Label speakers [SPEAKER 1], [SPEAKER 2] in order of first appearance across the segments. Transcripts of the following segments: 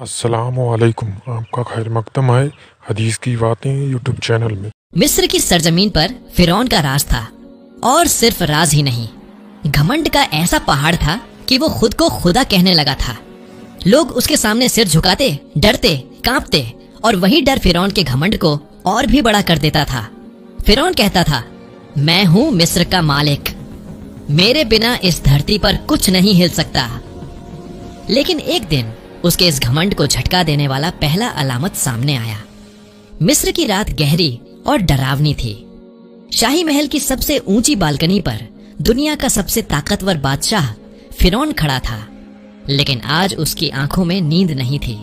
[SPEAKER 1] अस्सलामुअलैकुम। आपका खैर मकदम है हदीस की बातें यूट्यूब चैनल में।
[SPEAKER 2] मिस्र की सरजमीन पर फिरौन का राज था, और सिर्फ राज ही नहीं, घमंड का ऐसा पहाड़ था कि वो खुद को खुदा कहने लगा था। लोग उसके सामने सिर झुकाते, डरते, कांपते, और वही डर फिरौन के घमंड को और भी बड़ा कर देता था। फिरौन कहता था, मैं हूँ मिस्र का मालिक, मेरे बिना इस धरती पर कुछ नहीं हिल सकता। लेकिन एक दिन उसके इस घमंड को झटका देने वाला पहला अलामत सामने आया। मिस्र की रात गहरी और डरावनी थी। शाही महल की सबसे ऊंची बालकनी पर दुनिया का सबसे ताकतवर बादशाह फिरौन खड़ा था, लेकिन आज उसकी आंखों में नींद नहीं थी।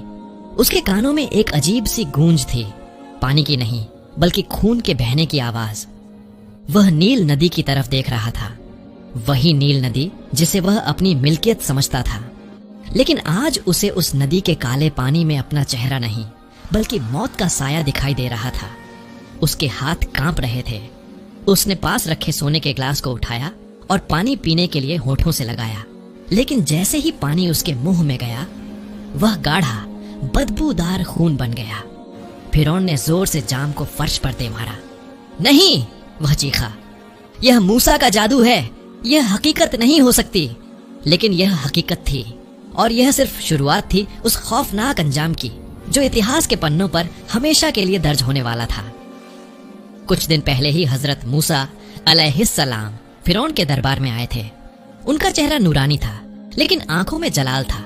[SPEAKER 2] उसके कानों में एक अजीब सी गूंज थी, पानी की नहीं बल्कि खून के बहने की आवाज। वह नील नदी की तरफ देख रहा था, वही नील नदी जिसे वह अपनी मिल्कियत समझता था। लेकिन आज उसे उस नदी के काले पानी में अपना चेहरा नहीं बल्कि मौत का साया दिखाई दे रहा था। उसके हाथ कांप रहे थे। उसने पास रखे सोने के ग्लास को उठाया और पानी पीने के लिए होठों से लगाया, लेकिन जैसे ही पानी उसके मुंह में गया, वह गाढ़ा बदबूदार खून बन गया। फिरौन ने जोर से जाम को फर्श पर दे मारा। नहीं, वह चीखा, यह मूसा का जादू है, यह हकीकत नहीं हो सकती। लेकिन यह हकीकत थी, और यह सिर्फ शुरुआत थी उस खौफनाक अंजाम की जो इतिहास के पन्नों पर हमेशा के लिए दर्ज होने वाला था। कुछ दिन पहले ही हजरत मूसा अलैहिस्सलाम फिरौन के दरबार में आए थे। उनका चेहरा नूरानी था, लेकिन आंखों में जलाल था।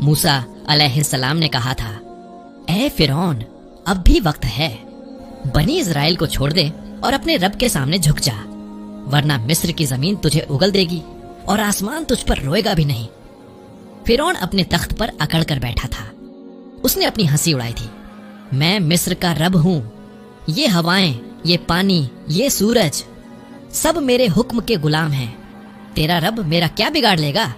[SPEAKER 2] मूसा अलैहिस्सलाम ने कहा था, ऐ फिरौन, अब भी वक्त है, बनी इजराइल को छोड़ दे और अपने रब के सामने झुक जा, वरना मिस्र की जमीन तुझे उगल देगी और आसमान तुझ पर रोएगा भी नहीं। फिरौन अपने तख्त पर अकड़ कर बैठा था। उसने अपनी हंसी उड़ाई थी। मैं मिस्र का रब हूं। ये हवाएं, ये पानी, ये सूरज, सब मेरे हुक्म के गुलाम हैं। तेरा रब मेरा क्या बिगाड़ लेगा?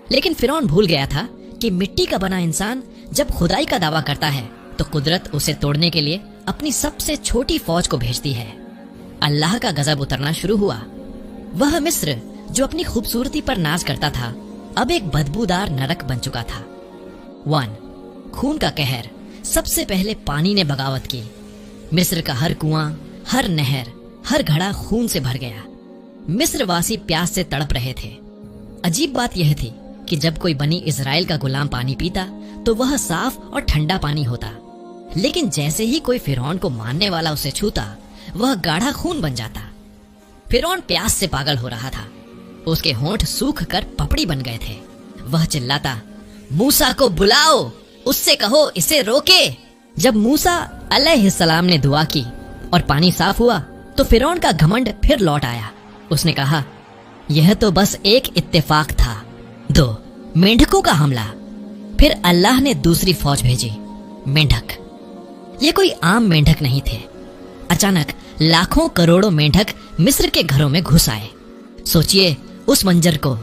[SPEAKER 2] लेकिन फिरौन भूल गया था कि मिट्टी का बना इंसान जब खुदाई का दावा करता है तो कुदरत उसे तोड़ने के लिए अपनी सबसे छोटी फौज को भेजती है। अल्लाह का गजब उतरना शुरू हुआ। वह मिस्र जो अपनी खूबसूरती पर नाज करता था, अब एक बदबूदार नरक बन चुका था। 1. खून का कहर। सबसे पहले पानी ने बगावत की। मिस्र का हर कुआं, हर नहर, हर घड़ा खून से भर गया। मिस्रवासी प्यास से तड़प रहे थे। अजीब बात यह थी कि जब कोई बनी इजराइल का गुलाम पानी पीता तो वह साफ और ठंडा पानी होता, लेकिन जैसे ही कोई फिरौन को मानने वाला उसे छूता, वह गाढ़ा खून बन जाता। फिरौन प्यास से पागल हो रहा था। उसके होंठ सूख कर पपड़ी बन गए थे। वह चिल्लाता, मूसा को बुलाओ, उससे कहो इसे रोके। जब मूसा अलैहिस्सलाम ने दुआ की और पानी साफ हुआ तो फिरौन का घमंड फिर लौट आया। उसने कहा, यह तो बस एक इत्तेफाक था, 2 मेंढकों का हमला। फिर अल्लाह ने दूसरी फौज भेजी, मेंढक। ये कोई आम मेंढक नहीं थे। अचानक लाखों करोड़ों मेंढक मिस्र के घरों में घुस आए। सोचिए उस मंजर को।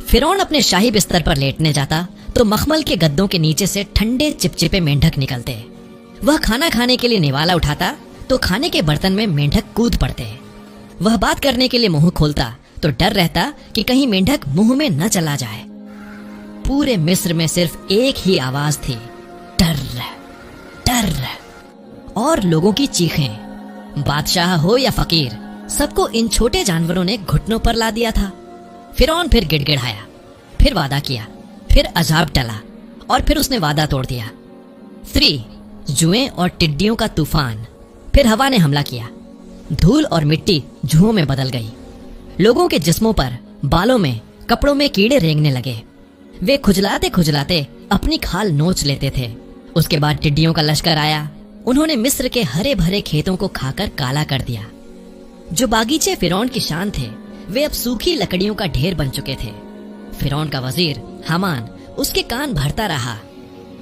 [SPEAKER 2] फिरौन अपने शाही बिस्तर पर लेटने जाता तो मखमल के गद्दों के नीचे से ठंडे चिपचिपे मेंढक निकलते। वह खाना खाने के लिए निवाला उठाता तो खाने के बर्तन में मेंढक कूद पड़ते। वह बात करने के लिए मुंह खोलता तो डर रहता कि कहीं मेंढक मुंह में न चला जाए। पूरे मिस्र में सिर्फ एक ही आवाज थी, डर डर। और लोगों की चीखें। बादशाह हो या फकीर, सबको इन छोटे जानवरों ने घुटनों पर ला दिया था। फिरौन फिर गिड़गिड़ाया, फिर वादा किया, फिर अजाब टला, और फिर उसने वादा तोड़ दिया। 3 जुएं और टिड्डियों का तूफान। फिर हवा ने हमला किया। धूल और मिट्टी जुओं में बदल गई। लोगों के जिस्मों पर, बालों में, कपड़ों में कीड़े रेंगने लगे। वे खुजलाते खुजलाते अपनी खाल नोच लेते थे। उसके बाद टिड्डियों का लश्कर आया। उन्होंने मिस्र के हरे भरे खेतों को खाकर काला कर दिया। जो बागीचे फिरौन की शान थे, वे अब सूखी लकड़ियों का ढेर बन चुके थे। फिरौन का वजीर हामान उसके कान भरता रहा,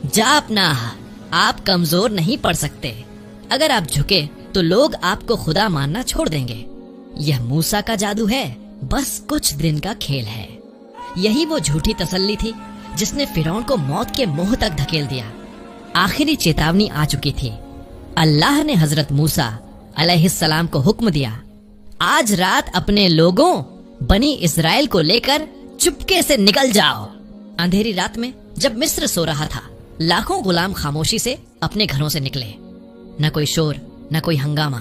[SPEAKER 2] जापना, आप कमजोर नहीं पड़ सकते। अगर आप झुके तो लोग आपको खुदा मानना छोड़ देंगे। यह मूसा का जादू है, बस कुछ दिन का खेल है। यही वो झूठी तसल्ली थी जिसने फिरौन को मौत के मुंह तक धकेल दिया। आखिरी चेतावनी आ चुकी थी। अल्लाह ने हजरत मूसा अलैहिस्सलाम को हुक्म दिया, आज रात अपने लोगों बनी इजराइल को लेकर चुपके से निकल जाओ। अंधेरी रात में जब मिस्र सो रहा था, लाखों गुलाम खामोशी से अपने घरों से निकले। न कोई शोर, न कोई हंगामा।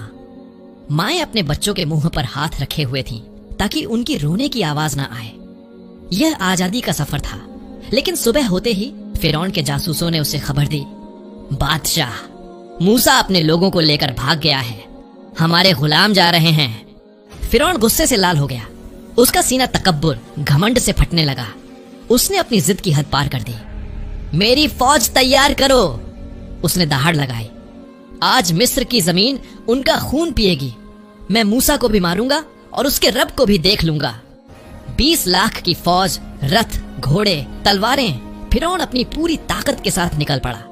[SPEAKER 2] माएं अपने बच्चों के मुंह पर हाथ रखे हुए थीं ताकि उनकी रोने की आवाज न आए। यह आजादी का सफर था, लेकिन सुबह होते ही फिरौन के जासूसों ने उसे खबर दी, बादशाह, मूसा अपने लोगों को लेकर भाग गया है, हमारे गुलाम जा रहे हैं। फिरौन गुस्से से लाल हो गया। उसका सीना तकब्बुर, घमंड से फटने लगा। उसने अपनी जिद की हद पार कर दी। मेरी फौज तैयार करो, उसने दहाड़ लगाई। आज मिस्र की जमीन उनका खून पिएगी। मैं मूसा को भी मारूंगा और उसके रब को भी देख लूंगा। 20 लाख की फौज, रथ, घोड़े, तलवारें। फिरौन अपनी पूरी ताकत के साथ निकल पड़ा।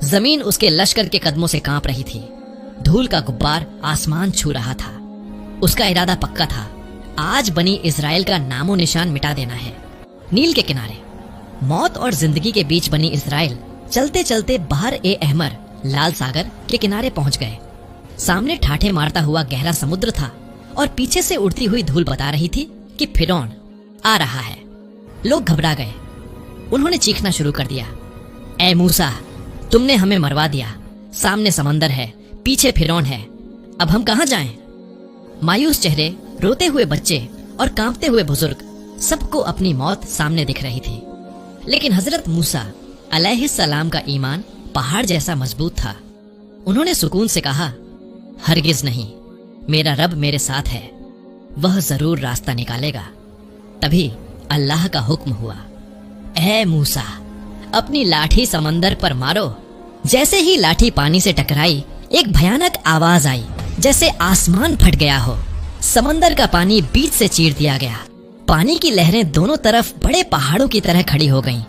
[SPEAKER 2] जमीन उसके लश्कर के कदमों से कांप रही थी। धूल का गुब्बार आसमान छू रहा था। उसका इरादा पक्का था, आज बनी इजराइल का नामो निशान मिटा देना है। नील के किनारे मौत और जिंदगी के बीच बनी इजराइल चलते चलते बहर ए अहमर, लाल सागर के किनारे पहुंच गए। सामने ठाठे मारता हुआ गहरा समुद्र था और पीछे से उड़ती हुई धूल बता रही थी कि फिरौन आ रहा है। लोग घबरा गए। उन्होंने चीखना शुरू कर दिया, ए मूसा, तुमने हमें मरवा दिया। सामने समंदर है, पीछे फिरौन है, अब हम कहां जाएं? मायूस चेहरे, रोते हुए बच्चे और कांपते हुए बुजुर्ग, सबको अपनी मौत सामने दिख रही थी। लेकिन हजरत मूसा अलैहिस्सलाम का ईमान पहाड़ जैसा मजबूत था। उन्होंने सुकून से कहा, हरगिज नहीं, मेरा रब मेरे साथ है, वह जरूर रास्ता निकालेगा। तभी अल्लाह का हुक्म हुआ, ए मूसा, अपनी लाठी समंदर पर मारो। जैसे ही लाठी पानी से टकराई, एक भयानक आवाज आई, जैसे आसमान फट गया हो। समंदर का पानी बीच से चीर दिया गया। पानी की लहरें दोनों तरफ बड़े पहाड़ों की तरह खड़ी हो गईं।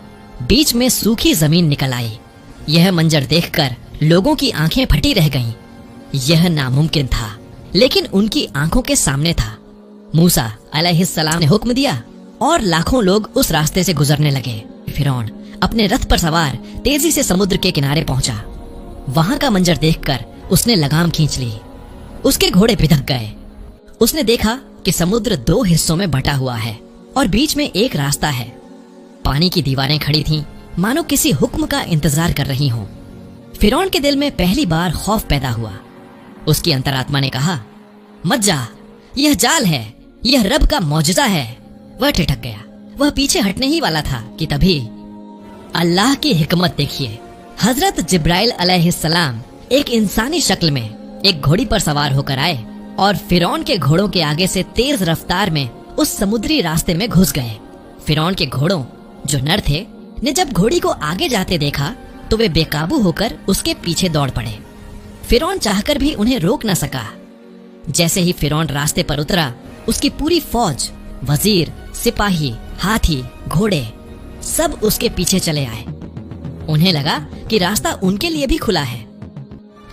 [SPEAKER 2] बीच में सूखी जमीन निकल आई। यह मंजर देखकर लोगों की आंखें फटी रह गईं। यह नामुमकिन था, लेकिन उनकी आंखों के सामने था। मूसा अलैहिस्सलाम ने हुक्म दिया और लाखों लोग उस रास्ते से गुजरने लगे। फिरौन अपने रथ पर सवार तेजी से समुद्र के किनारे पहुंचा। वहां का मंजर देखकर उसने लगाम खींच ली। उसके घोड़े बिधक गए। उसने देखा कि समुद्र 2 हिस्सों में बटा हुआ है और बीच में एक रास्ता है। पानी की दीवारें खड़ी थीं, मानो किसी हुक्म का इंतजार कर रही हों। फिरौन के दिल में पहली बार खौफ पैदा हुआ। उसकी अंतरात्मा ने कहा, मत जा, यह जाल है, यह रब का मौजज़ा है। वह ठिठक गया। वह पीछे हटने ही वाला था कि तभी अल्लाह की हिकमत देखिए। हजरत जिब्राइल अलैहिस्सलाम एक इंसानी शक्ल में एक घोड़ी पर सवार होकर आए और फिरौन के घोड़ों के आगे से तेज रफ्तार में उस समुद्री रास्ते में घुस गए। फिरौन के घोड़ों, जो नर थे, ने जब घोड़ी को आगे जाते देखा तो वे बेकाबू होकर उसके पीछे दौड़ पड़े। फिरौन चाहकर भी उन्हें रोक न सका। जैसे ही फिरौन रास्ते पर उतरा, उसकी पूरी फौज, वजीर, सिपाही, हाथी, घोड़े सब उसके पीछे चले आए। उन्हें लगा कि रास्ता उनके लिए भी खुला है।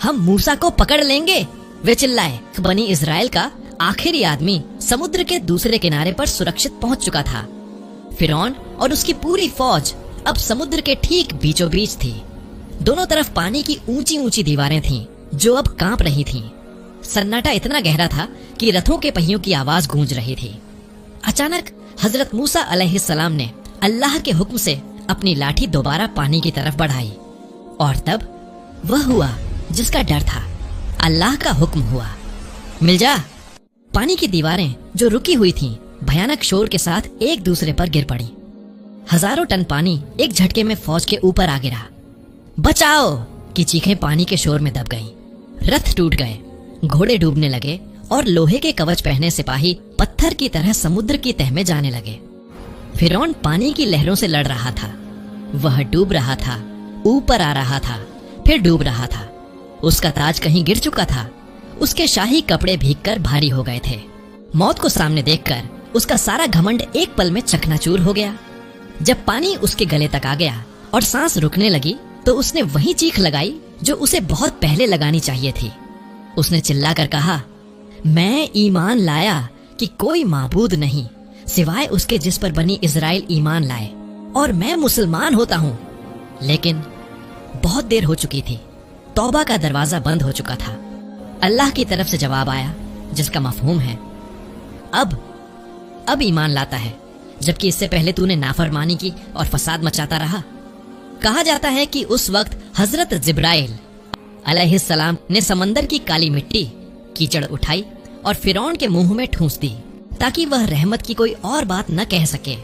[SPEAKER 2] हम मूसा को पकड़ लेंगे, वे चिल्लाए। बनी इजराइल का आखिरी आदमी समुद्र के दूसरे किनारे पर सुरक्षित पहुंच चुका था। फिरौन और उसकी पूरी फौज अब समुद्र के ठीक बीचों बीच थी। दोनों तरफ पानी की ऊंची ऊंची दीवारें थीं, जो अब कांप रही थीं। सन्नाटा इतना गहरा था कि रथों के पहियों की आवाज गूंज रही थी। अचानक हजरत मूसा अलैहिस्सलाम ने अल्लाह के हुक्म से अपनी लाठी दोबारा पानी की तरफ बढ़ाई और तब वह हुआ जिसका डर था। अल्लाह का हुक्म हुआ, मिल जा। पानी की दीवारें जो रुकी हुई थीं, भयानक शोर के साथ एक दूसरे पर गिर पड़ी। हजारों टन पानी एक झटके में फौज के ऊपर आ गिरा। बचाओ की चीखें पानी के शोर में दब गईं। रथ टूट गए, घोड़े डूबने लगे और लोहे के कवच पहने सिपाही पत्थर की तरह समुद्र की तह में जाने लगे। फिरौन पानी की लहरों से लड़ रहा था। वह डूब रहा था, ऊपर आ रहा था, फिर डूब रहा था। उसका ताज कहीं गिर चुका था। उसके शाही कपड़े भीगकर भारी हो गए थे। मौत को सामने देखकर उसका सारा घमंड एक पल में चकनाचूर हो गया। जब पानी उसके गले तक आ गया और सांस रुकने लगी तो उसने वही चीख लगाई जो उसे बहुत पहले लगानी चाहिए थी। उसने चिल्लाकर कहा, मैं ईमान लाया कि कोई माबूद नहीं सिवाय उसके जिस पर बनी इजराइल ईमान लाए, और मैं मुसलमान होता हूँ। लेकिन बहुत देर हो चुकी थी। तौबा का दरवाजा बंद हो चुका था। अल्लाह की तरफ से जवाब आया जिसका मफहूम है, अब ईमान लाता है, जबकि इससे पहले तूने नाफरमानी की और फसाद मचाता रहा। कहा जाता है कि उस वक्त हजरत जिब्राइल अलैहिस्सलाम ने समंदर की काली मिट्टी कीचड़ उठाई और फिरौन के मुंह में ठूंस दी, ताकि वह रहमत की कोई और बात न कह सके,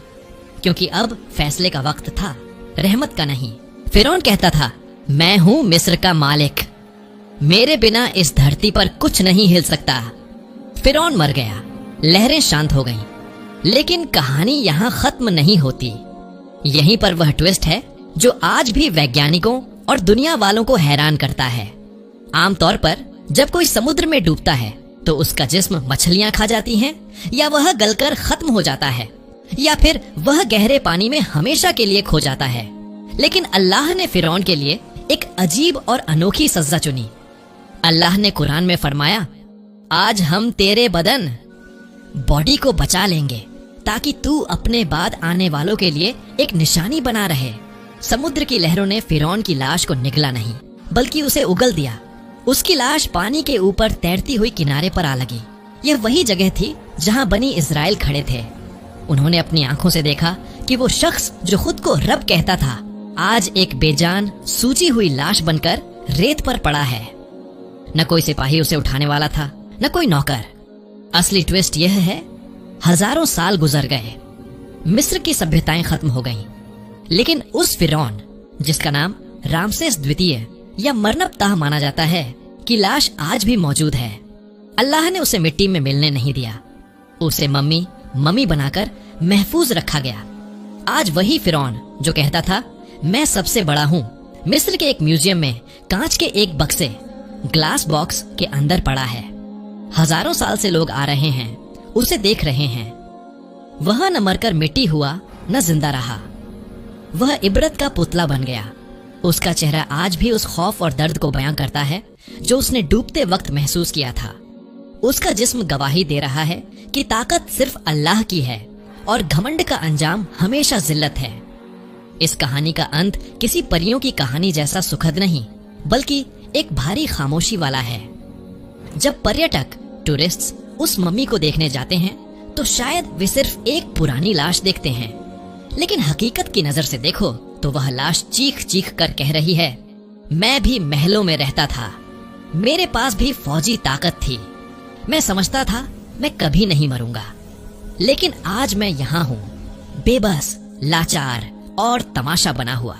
[SPEAKER 2] क्योंकि अब फैसले का वक्त था, रहमत का नहीं। फिरौन कहता था, मैं हूं मिस्र का मालिक, मेरे बिना इस धरती पर कुछ नहीं हिल सकता। फिरौन मर गया, लहरें शांत हो गईं, लेकिन कहानी यहाँ खत्म नहीं होती। यहीं पर वह ट्विस्ट है जो आज भी वैज्ञानिकों और दुनिया वालों को हैरान करता है। आमतौर पर जब कोई समुद्र में डूबता है तो उसका जिस्म मछलियां खा जाती हैं, या वह गलकर खत्म हो जाता है, या फिर वह गहरे पानी में हमेशा के लिए खो जाता है। लेकिन अल्लाह ने फिरौन के लिए एक अजीब और अनोखी सज़ा चुनी। अल्लाह ने कुरान में फरमाया, आज हम तेरे बदन बॉडी को बचा लेंगे ताकि तू अपने बाद आने वालों के लिए एक निशानी बना रहे। समुद्र की लहरों ने फिरौन की लाश को निगला नहीं, बल्कि उसे उगल दिया। उसकी लाश पानी के ऊपर तैरती हुई किनारे पर आ लगी। यह वही जगह थी जहां बनी इजराइल खड़े थे। उन्होंने अपनी आंखों से देखा कि वो शख्स जो खुद को रब कहता था, आज एक बेजान सूजी हुई लाश बनकर रेत पर पड़ा है। न कोई सिपाही उसे उठाने वाला था, न कोई नौकर। असली ट्विस्ट यह है, हजारों साल गुजर गए, मिस्र की सभ्यताएं खत्म हो गईं, लेकिन उस फिरौन जिसका नाम रामसेस द्वितीय या मरनबताह माना जाता है की लाश आज भी मौजूद है। अल्लाह ने उसे मिट्टी में मिलने नहीं दिया, उसे मम्मी बनाकर महफूज रखा गया। आज वही फिरौन जो कहता था मैं सबसे बड़ा हूँ, मिस्र के एक म्यूजियम में कांच के एक बक्से ग्लास बॉक्स के अंदर पड़ा है। हजारों साल से लोग आ रहे हैं, उसे देख रहे हैं। वह न मरकर मिट्टी हुआ, न जिंदा रहा। वह इबरत का पुतला बन गया। उसका चेहरा आज भी उस खौफ और दर्द को बयां करता है जो उसने डूबते वक्त महसूस किया था। उसका जिस्म गवाही दे रहा है कि ताकत सिर्फ अल्लाह की है और घमंड का अंजाम हमेशा जिल्लत है। इस कहानी का अंत किसी परियों की कहानी जैसा सुखद नहीं, बल्कि एक भारी खामोशी वाला है। जब पर्यटक टूरिस्ट्स उस मम्मी को देखने जाते हैं तो शायद वे सिर्फ एक पुरानी लाश देखते हैं, लेकिन हकीकत की नजर से देखो तो वह लाश चीख चीख कर कह रही है, मैं भी महलों में रहता था, मेरे पास भी फौजी ताकत थी, मैं समझता था मैं कभी नहीं मरूंगा, लेकिन आज मैं यहाँ हूँ, बेबस, लाचार और तमाशा बना हुआ।